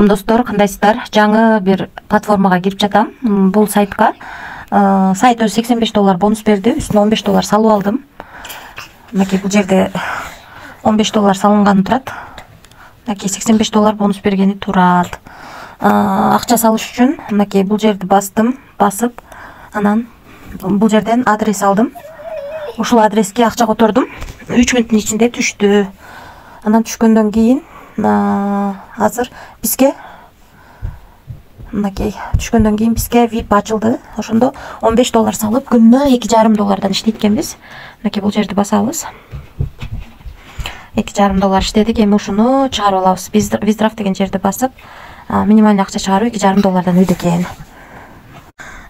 Достор, кандайсыздар? Жаңы бир платформага кирип жатам. Бул сайтка. Сайт өзү $85 бонус берди. Үстүнө $15 салып алдым. Мынакей бул жерде $15 салынганы турат. Мынакей $85 бонус бергени турат. Акча салыш үчүн мынакей бул жерди басып, анан бул жерден адрес алдым. Ушул адреске акча котордум. 3 мүнөттүн ичинде түштү. Анан түшкөндөн кийин азыр бизге мынакей түшкөндөн кийин бизге VIP ачылды. Ошондо $15 салып, күнүнө $2,5 иштейт экенбиз. Мынакей бул жерди басабыз. $2,5 иштедик. Эми ушуну чыгарып алабыз. Виздрав деген жерди басып, минималдуу акча чыгаруу $2,5 үйдө экен.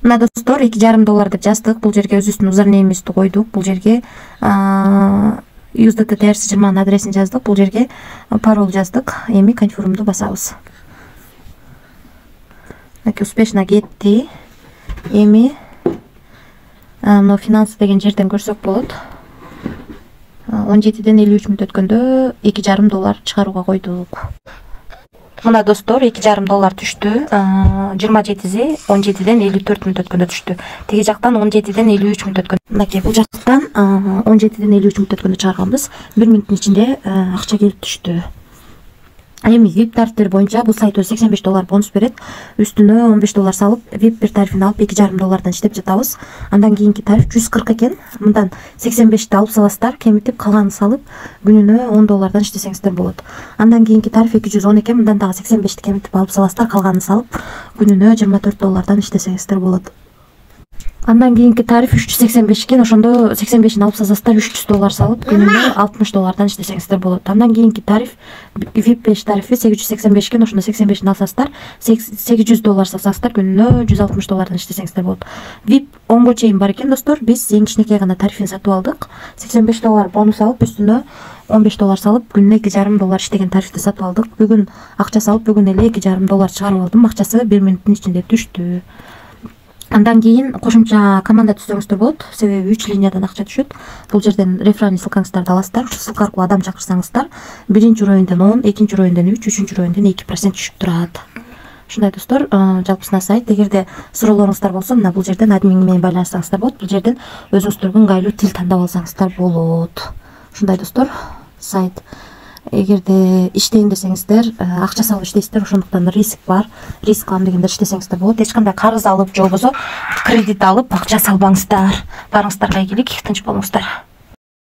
Мына достор, $2,5 деп жаздык. Бул жерге өзүбүздүн username-ибизди койдук. Бул жерге USDT TRC20 адресин жаздык. Бул жерге пароль жаздык. Эми конфирмду басабыз. Мынакей успешно кетти. Эми мына финансы деген жерден көрсөк болот. 17ден 53 мүнөт өткөндө $2,5 чыгарууга койдук. Мына достор, $2,5 түштү. 27 17ден 54 мүнөт өткөндө түштү. Теги жактан 17ден 53 мүнөт өткөндө. Мынакей бул жактан 17ден 53 мүнөт өткөндө чыгарганбыз. 1 мүнөттүн ичинде акча келип түштү. Эми VIP тарифтер боюнча бул сайт өзү $85 бонус берет. Үстүнө $15 салып, VIP бир тарифин алып $2,5 иштеп жатабыз. Андан кийинки тариф 140 экен. Мындан 85ти алып саласыздар, кемитип калганын салып, күнүнө $10 иштесеңиздер болот. Андан кийинки тариф 210 экен. Мындан дагы 85ти кемитип алып саласыздар, калганын салып, күнүнө $24 иштесеңиздер болот. Андан кийинки тариф 385 экен. Ошондо 85-ин алып салсаңыздар $300 салып, күнүнө $60 иштесеңиздер болот. Андан кийинки тариф VIP 5 тарифи 885 экен. Ошондо 85-ин алсаңыздар $800 салсаңыздар, күнүнө $160 иштесеңиздер болот. VIP 10го чейин бар экен достор. Биз эң кичинекей гана тарифин сатып алдык. $85 бонус алып, үстүнө $15 салып, күнүнө $2,5 иштеген тарифти сатып алдык. Бүгүн акча салып, бүгүн эле $2,5 чыгарып алдым. Акчасы 1 мүнөттүн ичинде түштү. Андан кийин кошумча команда түзсөңүздөр болот. Себеби 3 линиядан акча түшөт. Бул жерден реферальный ссылкаңыздарды аласыздар. Ушул ссылка аркылуу адам чакырсаңыздар, биринчи уровеньден 10, экинчи уровеньден 3, үчүнчү уровеньден 2% түшүп турат. Ушундай достор, жалпысына сайт. Эгерде суроолоруңуздар болсо, мына бул жерден админ менен байланышсаңыздар болот. Бул жерден өзүңүздөргө ыңгайлуу тил тандап алсаңыздар болот. Ушундай достор, сайт. Эгерде иштейин десеңиздер, акча салып иштейсиздер, ошондуктан риск бар. Риск алам дегендер иштесеңиздер болот. Эч кандай карыз алып, же болбосо кредит алып акча салбаңыздар. Барыңыздарга ийгилик, тынч болуңуздар.